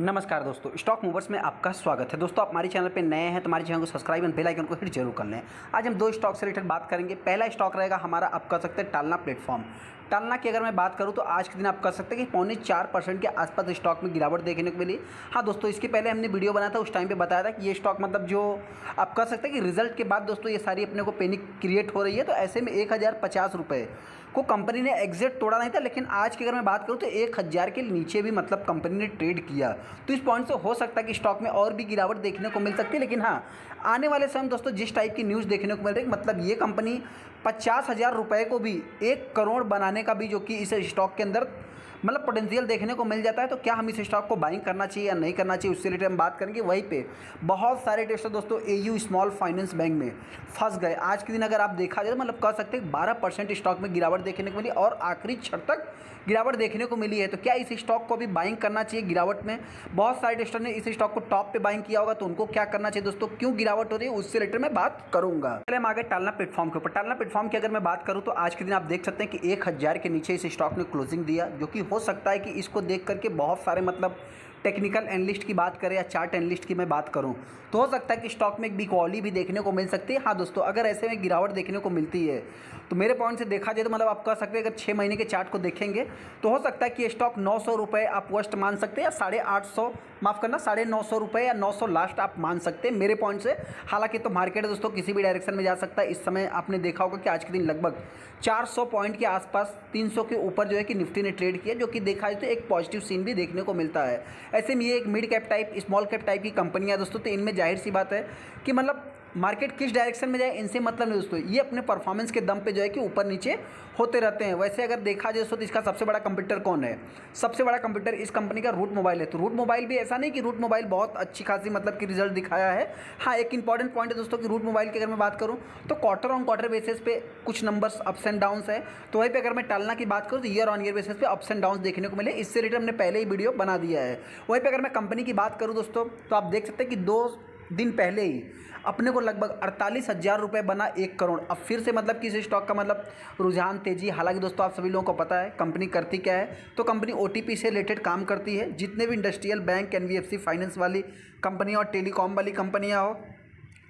नमस्कार दोस्तों, stock movers में आपका स्वागत है। दोस्तों, आप हमारे चैनल पे नए हैं तो हमारे चैनल को सब्सक्राइब और बेल आइकन को हिट जरूर कर लें। आज हम दो स्टॉक से रिलेटेड बात करेंगे। पहला स्टॉक रहेगा हमारा, आप कह सकते हैं टालना प्लेटफॉर्म। टालना की अगर मैं बात करूं तो आज के दिन आप कह सकते हैं कि 4.25% के आसपास स्टॉक में गिरावट देखने को मिली। हाँ दोस्तों, इसके पहले हमने वीडियो बनाया था, उस टाइम पे बताया था कि ये स्टॉक मतलब जो आप कह सकते हैं कि रिजल्ट के बाद दोस्तों ये सारी अपने को पैनिक क्रिएट हो रही है। तो ऐसे में 1050 रुपये को कंपनी ने एग्जैक्ट तोड़ा नहीं था, लेकिन आज की अगर मैं बात करूं तो 1000 के नीचे भी मतलब कंपनी ने ट्रेड किया। तो इस पॉइंट से हो सकता है कि स्टॉक में और भी गिरावट देखने को मिल सकती है। लेकिन हाँ, आने वाले समय दोस्तों जिस टाइप की न्यूज़ देखने को मिल रही है, मतलब ये कंपनी 50,000 रुपये को भी 1 करोड़ बनाने का भी जो कि इस स्टॉक के अंदर मतलब पोटेंशियल देखने को मिल जाता है। तो क्या हम इस स्टॉक को बाइंग करना चाहिए या नहीं करना चाहिए, उससे रिलेटेड हम बात करेंगे। वहीं पे बहुत सारे टेस्टर दोस्तों एयू स्मॉल फाइनेंस बैंक में फंस गए। आज के दिन अगर आप देखा जाए तो मतलब कह सकते हैं 12% स्टॉक में गिरावट देखने को मिली और आखिरी क्षण तक गिरावट देखने को मिली है। तो क्या इस स्टॉक को भी बाइंग करना चाहिए गिरावट में? बहुत सारे टेस्टर ने इस स्टॉक को टॉप पे बाइंग किया होगा, तो उनको क्या करना चाहिए दोस्तों, क्यों गिरावट हो रही है, उससे रिलेटेड मैं बात करूंगा। पहले हम आगे टालना प्लेटफॉर्म के ऊपर। टालना प्लेटफॉर्म की अगर मैं बात करूं तो आज के दिन आप देख सकते हैं कि 1000 के नीचे इस स्टॉक ने क्लोजिंग दिया, जो कि हो सकता है कि इसको देख करके बहुत सारे मतलब टेक्निकल एनालिस्ट की बात करें या चार्ट एनालिस्ट की मैं बात करूं तो हो सकता है कि स्टॉक में एक बिकॉली भी देखने को मिल सकती है। हाँ दोस्तों, अगर ऐसे में गिरावट देखने को मिलती है तो मेरे पॉइंट से देखा जाए तो मतलब आप कह सकते हैं अगर 6 महीने के चार्ट को देखेंगे तो हो सकता है कि स्टॉक 900 रुपये आप वर्स्ट मान सकते हैं या 850, माफ़ करना 950 रुपये या 900 लास्ट आप मान सकते हैं मेरे पॉइंट से। हालांकि तो मार्केट दोस्तों किसी भी डायरेक्शन में जा सकता है। इस समय आपने देखा होगा कि आज के दिन लगभग 400 पॉइंट के आसपास 300 के ऊपर जो है कि निफ्टी ने ट्रेड किया, जो कि देखा जाए तो एक पॉजिटिव सीन भी देखने को मिलता है। ऐसे में ये एक mid cap type small cap type की कंपनियां दोस्तों, तो इनमें जाहिर सी बात है कि मतलब मार्केट किस डायरेक्शन में जाए इनसे मतलब नहीं दोस्तों, ये अपने परफॉर्मेंस के दम पे जो है कि ऊपर नीचे होते रहते हैं। वैसे अगर देखा जाए दोस्तों तो इसका सबसे बड़ा कंपटीटर कौन है? सबसे बड़ा कंपटीटर इस कंपनी का रूट मोबाइल है। तो रूट मोबाइल भी ऐसा नहीं कि रूट मोबाइल बहुत अच्छी खासी मतलब कि रिजल्ट दिखाया है। हाँ, एक इंपॉर्टेंट पॉइंट है दोस्तों कि रूट मोबाइल की अगर मैं बात करूँ तो क्वार्टर ऑन क्वार्टर बेसिस पे कुछ नंबर्स अप्स एंड डाउन्स है। तो वहीं पे अगर मैं टालना की बात करूँ तो ईयर ऑन ईयर बेसिस पे अप्स एंड डाउन्स देखने को मिले। इससे रिलेटेड हमने पहले ही वीडियो बना दिया है। वहीं पे अगर मैं कंपनी की बात करूँ दोस्तों तो आप देख सकते हैं कि 2 दिन पहले ही अपने को लगभग 48,000 रुपये बना 1 करोड़। अब फिर से मतलब कि इस स्टॉक का मतलब रुझान तेजी। हालांकि दोस्तों आप सभी लोगों को पता है कंपनी करती क्या है, तो कंपनी ओटीपी से रिलेटेड काम करती है। जितने भी इंडस्ट्रियल बैंक, एनबीएफसी फाइनेंस वाली कंपनियाँ और टेलीकॉम वाली कंपनियाँ हो,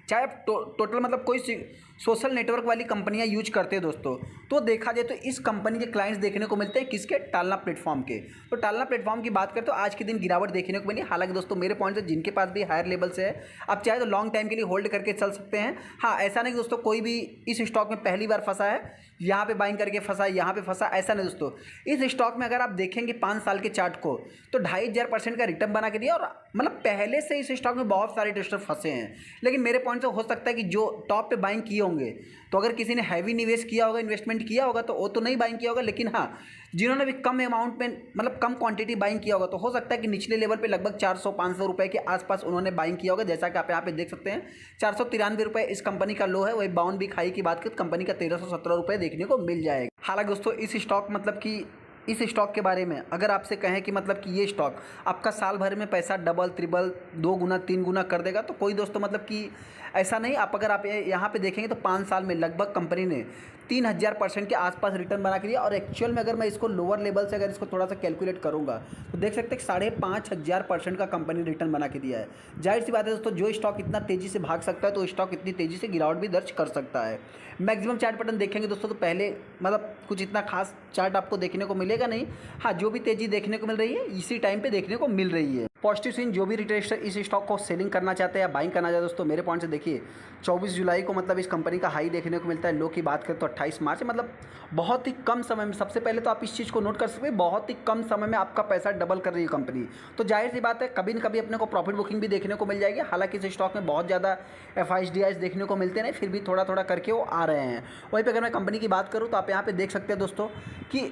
चाहे आप टोटल मतलब कोई सोशल नेटवर्क वाली कंपनियां यूज करते हैं दोस्तों, तो देखा जाए तो इस कंपनी के क्लाइंट्स देखने को मिलते हैं किसके? टालना प्लेटफॉर्म के। तो टालना प्लेटफॉर्म की बात करें तो आज के दिन गिरावट देखने को मिली। हालांकि दोस्तों मेरे पॉइंट से जिनके पास भी हायर लेवल से है, आप चाहे तो लॉन्ग टाइम के लिए होल्ड करके चल सकते हैं। हाँ, ऐसा नहीं दोस्तों कोई भी इस स्टॉक में पहली बार फंसा है, यहाँ पे बाइंग करके फंसा है, यहाँ पे फंसा, ऐसा नहीं दोस्तों। इस स्टॉक में अगर आप देखेंगे 5 साल के चार्ट को तो 2500% का रिटर्न बना के दिया, और मतलब पहले से इस स्टॉक में बहुत सारे टेस्टर फंसे हैं। लेकिन मेरे पॉइंट से हो सकता है कि जो टॉप पे बाइंग किए होंगे, तो अगर किसी ने हैवी निवेश किया होगा, इन्वेस्टमेंट किया होगा, तो वो तो नहीं बाइंग किया होगा। लेकिन हाँ, जिन्होंने भी कम अमाउंट में मतलब कम क्वांटिटी बाइंग किया होगा, तो हो सकता है कि निचले लेवल पे लगभग 400-500 रुपये के आसपास उन्होंने बाइंग किया होगा। जैसा कि आप यहाँ पे देख सकते हैं 493 रुपये इस कंपनी का लो है। वही बाउंड भी खाई की बात करें तो कंपनी का 1317 रुपये देखने को मिल जाएगा। हालांकि दोस्तों इस स्टॉक मतलब कि इस स्टॉक के बारे में अगर आपसे कहें कि मतलब कि ये स्टॉक आपका साल भर में पैसा डबल ट्रिपल 2 गुना 3 गुना कर देगा, तो कोई दोस्तों मतलब कि ऐसा नहीं। आप अगर आप यहाँ पे देखेंगे तो 5 साल में लगभग कंपनी ने 3000% के आसपास रिटर्न बना के दिया। और एक्चुअल में अगर मैं इसको लोअर लेवल से अगर इसको थोड़ा सा कैलकुलेट करूँगा तो देख सकते हैं 5500% का कंपनी रिटर्न बना के दिया है। जाहिर सी बात है दोस्तों, जो स्टॉक इतना तेज़ी से भाग सकता है तो स्टॉक इतनी तेज़ी से गिरावट भी दर्ज कर सकता है। मैक्सिमम चार्ट पैटर्न देखेंगे दोस्तों तो पहले मतलब कुछ इतना खास चार्ट आपको देखने को मिलेगा नहीं। हाँ, जो भी तेज़ी देखने को मिल रही है इसी टाइम पे देखने को मिल रही है। पॉजिटिव सीन, जो भी रिटेलर इस स्टॉक को सेलिंग करना चाहते हैं या बाइंग करना चाहते हैं दोस्तों, मेरे पॉइंट से देखिए 24 जुलाई को मतलब इस कंपनी का हाई देखने को मिलता है। लो की बात करें तो 28 मार्च, मतलब बहुत ही कम समय में। सबसे पहले तो आप इस चीज़ को नोट कर सकते हैं, बहुत ही कम समय में आपका पैसा डबल कर रही है कंपनी। तो जाहिर सी बात है कभी न कभी अपने को प्रॉफिट बुकिंग भी देखने को मिल जाएगी। हालांकि इस स्टॉक में बहुत ज़्यादा FIDIs देखने को मिलते नहीं, फिर भी थोड़ा थोड़ा करके वो आ रहे हैं। वहीं पर अगर मैं कंपनी की बात करूँ तो आप यहाँ पर देख सकते हैं दोस्तों कि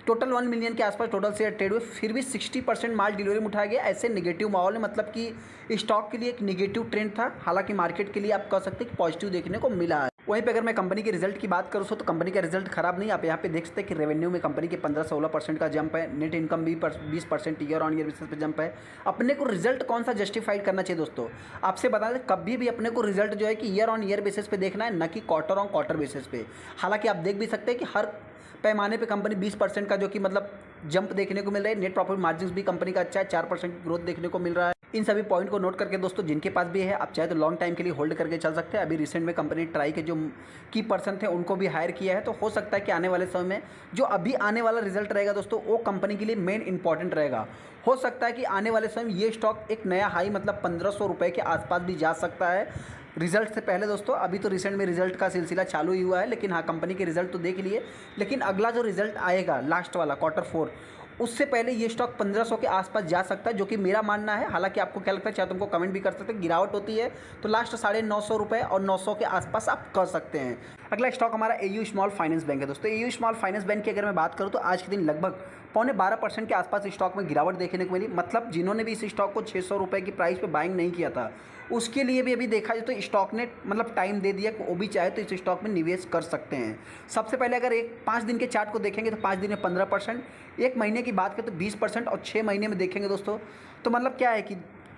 टोटल 1 मिलियन के आसपास टोटल शेयर ट्रेड हुए, फिर भी 60% माल डिलीवरी में उठाया गया। ऐसे नेगेटिव माहौल में मतलब कि स्टॉक के लिए एक नेगेटिव ट्रेंड था। हालांकि मार्केट के लिए आप कह सकते हैं कि पॉजिटिव देखने को मिला है। वहीं पे अगर मैं कंपनी के रिजल्ट की बात करूँ तो कंपनी का रिजल्ट खराब नहीं। आप यहाँ पे देख सकते हैं कि रेवेन्यू में कंपनी के 15-16% का जंप है। नेट इनकम भी 20% ईयर ऑन ईयर बेसिस पे जंप है। अपने को रिजल्ट कौन सा जस्टिफाइड करना चाहिए दोस्तों, आपसे बता दें कभी भी अपने को रिजल्ट जो है कि ईयर ऑन ईयर बेसिस पे देखना है, न कि क्वार्टर ऑन क्वार्टर बेसिस पे। हालांकि आप देख भी सकते हैं कि हर पैमाने पे कंपनी 20% का जो कि मतलब जंप देखने को मिल रहा है। नेट प्रॉफिट मार्जिन भी कंपनी का अच्छा है, 4% की ग्रोथ देखने को मिल रहा है। इन सभी पॉइंट को नोट करके दोस्तों जिनके पास भी है आप चाहे तो लॉन्ग टाइम के लिए होल्ड करके चल सकते हैं। अभी रिसेंट में कंपनी ट्राई के जो की पर्सन थे उनको भी हायर किया है, तो हो सकता है कि आने वाले समय में जो अभी आने वाला रिजल्ट रहेगा दोस्तों वो कंपनी के लिए मेन इंपॉर्टेंट रहेगा। हो सकता है कि आने वाले समय में ये स्टॉक एक नया हाई मतलब 1500 रुपये के आसपास भी जा सकता है रिजल्ट से पहले दोस्तों। अभी तो रिसेंट में रिजल्ट का सिलसिला चालू ही हुआ है, लेकिन हाँ कंपनी के रिजल्ट तो देख लिए, लेकिन अगला जो रिजल्ट आएगा लास्ट वाला Q4 उससे पहले ये स्टॉक 1500 के आसपास जा सकता है, जो कि मेरा मानना है। हालांकि आपको क्या लगता है चाहे तुमको कमेंट भी कर सकते हैं। गिरावट होती है तो लास्ट 950 रुपये और 900 के आसपास आप कर सकते हैं। अगला स्टॉक हमारा एयू स्मॉल फाइनेंस बैंक है दोस्तों। एयू स्मॉल फाइनेंस बैंक की अगर मैं बात करूँ तो आज के दिन लगभग 12.25% के आसपास स्टॉक में गिरावट देखने को मिली। मतलब जिन्होंने भी इस स्टॉक को 600 रुपये की प्राइस पे बाइंग नहीं किया था उसके लिए भी अभी देखा जाए तो स्टॉक ने मतलब टाइम दे दिया कि वो भी चाहे तो इस स्टॉक में निवेश कर सकते हैं। सबसे पहले अगर 5 दिन के चार्ट को देखेंगे तो 5 दिन में 15%, 1 महीने की बात करें तो 20% और 6 महीने में देखेंगे दोस्तों तो मतलब क्या है कि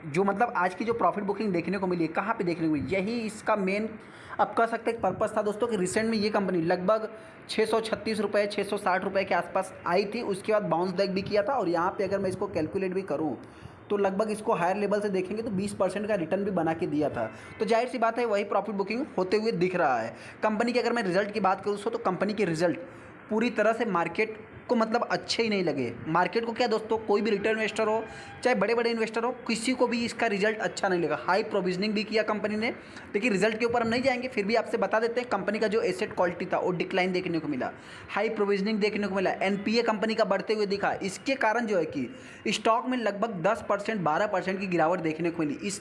जो मतलब आज की जो प्रॉफिट बुकिंग देखने को मिली है कहाँ पे देखने को मिली, यही इसका मेन अब कह सकते हैं पर्पज़ था दोस्तों कि रिसेंट में ये कंपनी लगभग 636 रुपये 660 रुपये के आसपास आई थी, उसके बाद बाउंस बैक भी किया था। और यहाँ पे अगर मैं इसको कैलकुलेट भी करूँ तो लगभग इसको हायर लेवल से देखेंगे तो 20% का रिटर्न भी बना के दिया था। तो जाहिर सी बात है वही प्रॉफिट बुकिंग होते हुए दिख रहा है। कंपनी की अगर मैं रिजल्ट की बात करूँ तो कंपनी के रिजल्ट पूरी तरह से मार्केट को मतलब अच्छे ही नहीं लगे। मार्केट को क्या दोस्तों, कोई भी रिटेल इन्वेस्टर हो चाहे बड़े बड़े इन्वेस्टर हो, किसी को भी इसका रिजल्ट अच्छा नहीं लगा। हाई प्रोविजनिंग भी किया कंपनी ने, लेकिन रिजल्ट के ऊपर हम नहीं जाएंगे, फिर भी आपसे बता देते हैं कंपनी का जो एसेट क्वालिटी था वो डिक्लाइन देखने को मिला, हाई प्रोविजनिंग देखने को मिला, एनपीए कंपनी का बढ़ते हुए दिखा। इसके कारण जो है कि स्टॉक में लगभग 10% 12% की गिरावट देखने को मिली।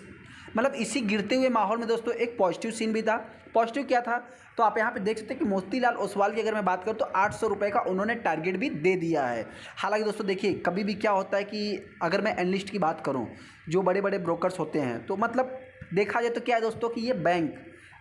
इसी गिरते हुए माहौल में दोस्तों एक पॉजिटिव सीन भी था। पॉजिटिव क्या था तो आप यहाँ पे देख सकते हैं कि मोतीलाल ओसवाल की अगर मैं बात करूँ तो 800 रुपये का उन्होंने टारगेट भी दे दिया है। हालांकि दोस्तों देखिए कभी भी क्या होता है कि अगर मैं एनालिस्ट की बात करूँ जो बड़े बड़े ब्रोकर्स होते हैं तो मतलब देखा जाए तो क्या है दोस्तों कि ये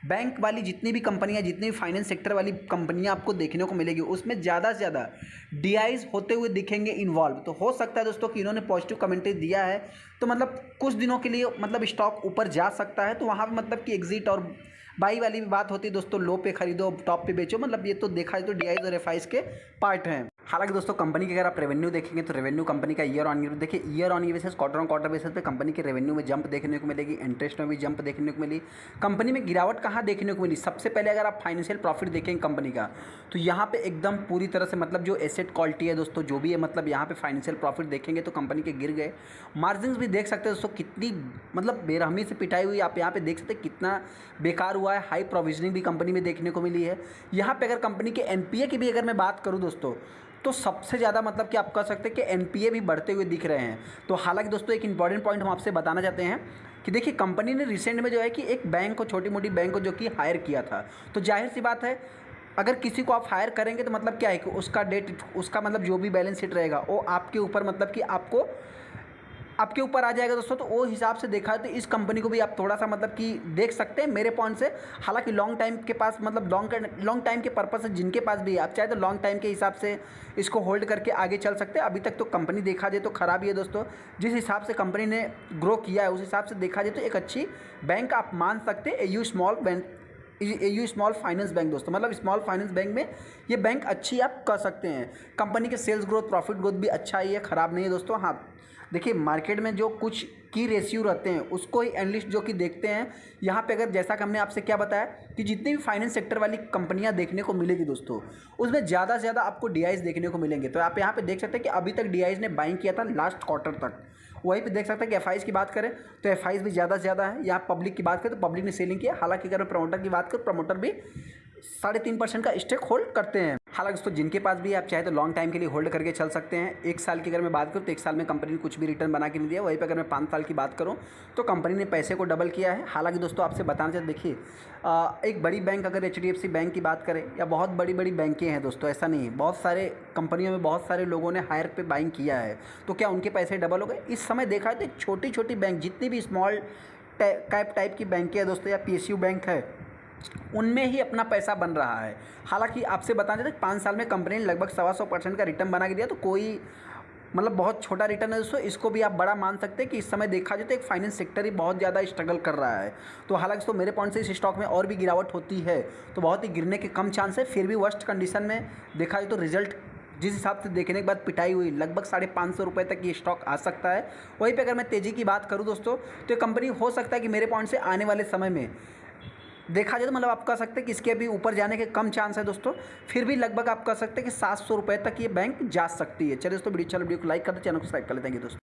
बैंक वाली जितनी भी कंपनियां, जितनी भी फाइनेंस सेक्टर वाली कंपनियां आपको देखने को मिलेगी उसमें ज़्यादा से ज़्यादा डीआईज होते हुए दिखेंगे इन्वॉल्व। तो हो सकता है दोस्तों कि इन्होंने पॉजिटिव कमेंट्री दिया है तो मतलब कुछ दिनों के लिए मतलब स्टॉक ऊपर जा सकता है। तो वहाँ पर मतलब कि एग्जिट और बाई वाली भी बात होती है दोस्तों, लो पे खरीदो टॉप पे बेचो, मतलब ये तो देखा जाए तो डीआईज और एफआईज के पार्ट हैं। हालांकि दोस्तों कंपनी के अगर आप रेवेन्यू देखेंगे तो रेवेन्यू कंपनी का ईयर ऑन ईयर देखिए, year on year basis quarter on quarter basis पे कंपनी के रेवेन्यू में जंप देखने को मिलेगी, इंटरेस्ट में भी जंप देखने को मिली। कंपनी में गिरावट कहाँ देखने को मिली, सबसे पहले अगर आप फाइनेंशियल प्रॉफिट देखेंगे कंपनी का तो यहाँ पे एकदम पूरी तरह से मतलब जो एसेट क्वालिटी है दोस्तों जो भी है मतलब यहाँ पे फाइनेंशियल प्रॉफिट देखेंगे तो कंपनी के गिर गए। मार्जिन भी देख सकते हैं दोस्तों कितनी मतलब बेरहमी से पिटाई हुई, आप यहाँ पे देख सकते हैं कितना बेकार हुआ है। हाई प्रोविजनिंग भी कंपनी में देखने को मिली है। यहाँ पे अगर कंपनी के एनपीए की भी अगर मैं बात करूँ दोस्तों तो सबसे ज़्यादा मतलब कि आप कह सकते हैं कि एनपीए भी बढ़ते हुए दिख रहे हैं। तो हालांकि दोस्तों एक इंपॉर्टेंट पॉइंट हम आपसे बताना चाहते हैं कि देखिए कंपनी ने रिसेंट में जो है कि एक बैंक को, छोटी मोटी बैंक को जो कि हायर किया था, तो जाहिर सी बात है अगर किसी को आप हायर करेंगे तो मतलब क्या है कि उसका मतलब जो भी बैलेंस शीट रहेगा वो आपके ऊपर मतलब कि आपके ऊपर आ जाएगा दोस्तों। तो वो हिसाब से देखा है तो इस कंपनी को भी आप थोड़ा सा मतलब कि देख सकते हैं मेरे पॉइंट से। हालांकि लॉन्ग टाइम के पास मतलब लॉन्ग टाइम के पर्पस से जिनके पास भी है आप चाहे तो लॉन्ग टाइम के हिसाब से इसको होल्ड करके आगे चल सकते हैं। अभी तक तो कंपनी देखा जाए तो ख़राब ही है दोस्तों, जिस हिसाब से कंपनी ने ग्रो किया है उस हिसाब से देखा जाए तो एक अच्छी बैंक आप मान सकते हैं एयू स्मॉल फाइनेंस बैंक दोस्तों। मतलब स्मॉल फाइनेंस बैंक में ये बैंक अच्छी आप कह सकते हैं। कंपनी के सेल्स ग्रोथ, प्रॉफिट ग्रोथ भी अच्छा ही है, ख़राब नहीं है दोस्तों। हाँ देखिए मार्केट में जो कुछ की रेशियो रहते हैं उसको ही एनालिस्ट जो कि देखते हैं। यहाँ पे अगर जैसा कि हमने आपसे क्या बताया कि जितनी भी फाइनेंस सेक्टर वाली कंपनियाँ देखने को मिलेगी दोस्तों उसमें ज़्यादा से ज़्यादा आपको डीआईज देखने को मिलेंगे। तो आप यहाँ पे देख सकते हैं कि अभी तक डीआईज ने बाइंग किया था लास्ट क्वार्टर तक। वहीं पे देख सकते हैं कि एफआईज की बात करें तो एफआईज भी ज़्यादा से ज़्यादा है। यहाँ पब्लिक की बात करें तो पब्लिक ने सेलिंग किया। हालांकि अगर मैं प्रमोटर की बात करूँ प्रमोटर भी 3.5% का स्टेक होल्ड करते हैं। हालांकि दोस्तों जिनके पास भी आप चाहे तो लॉन्ग टाइम के लिए होल्ड करके चल सकते हैं। 1 साल की अगर मैं बात करूँ तो 1 साल में कंपनी ने कुछ भी रिटर्न बना के नहीं दिया। वहीं पे अगर मैं 5 साल की बात करूँ तो कंपनी ने पैसे को डबल किया है। हालांकि दोस्तों आपसे बताना चाहिए देखिए एक बड़ी बैंक अगर एचडीएफसी बैंक की बात करें या बहुत बड़ी बड़ी बैंकें हैं दोस्तों, ऐसा नहीं है, बहुत सारे कंपनियों में बहुत सारे लोगों ने हायर पे बाइंग किया है तो क्या उनके पैसे डबल हो गए। इस समय देखा है तो छोटी छोटी बैंक जितनी भी स्मॉल कैप टाइप की बैंकें हैं दोस्तों या पीएसयू बैंक है उनमें ही अपना पैसा बन रहा है। हालांकि आपसे बताना चाहिए 5 साल में कंपनी ने लगभग 125% का रिटर्न बना के दिया तो कोई मतलब बहुत छोटा रिटर्न है दोस्तों। इसको भी आप बड़ा मान सकते हैं कि इस समय देखा जाए तो एक फाइनेंस सेक्टर ही बहुत ज़्यादा स्ट्रगल कर रहा है। तो हालांकि दोस्तों मेरे पॉइंट से इस स्टॉक में और भी गिरावट होती है तो बहुत ही गिरने के कम चांस है। फिर भी वर्स्ट कंडीशन में देखा जाए तो रिजल्ट जिस हिसाब से देखने के बाद पिटाई हुई लगभग 550 रुपये तक ये स्टॉक आ सकता है। वहीं पे अगर मैं तेज़ी की बात करूँ दोस्तों, तो ये कंपनी हो सकता है कि मेरे पॉइंट से आने वाले समय में देखा जाए तो मतलब आप कह सकते हैं कि इसके अभी ऊपर जाने के कम चांस है दोस्तों। फिर भी लगभग आप कह सकते हैं कि 700 रुपये तक ये बैंक जा सकती है। चलिए दोस्तों, वीडियो को लाइक कर दे, चैनल को सब्सक्राइब कर लेते हैं दोस्तों।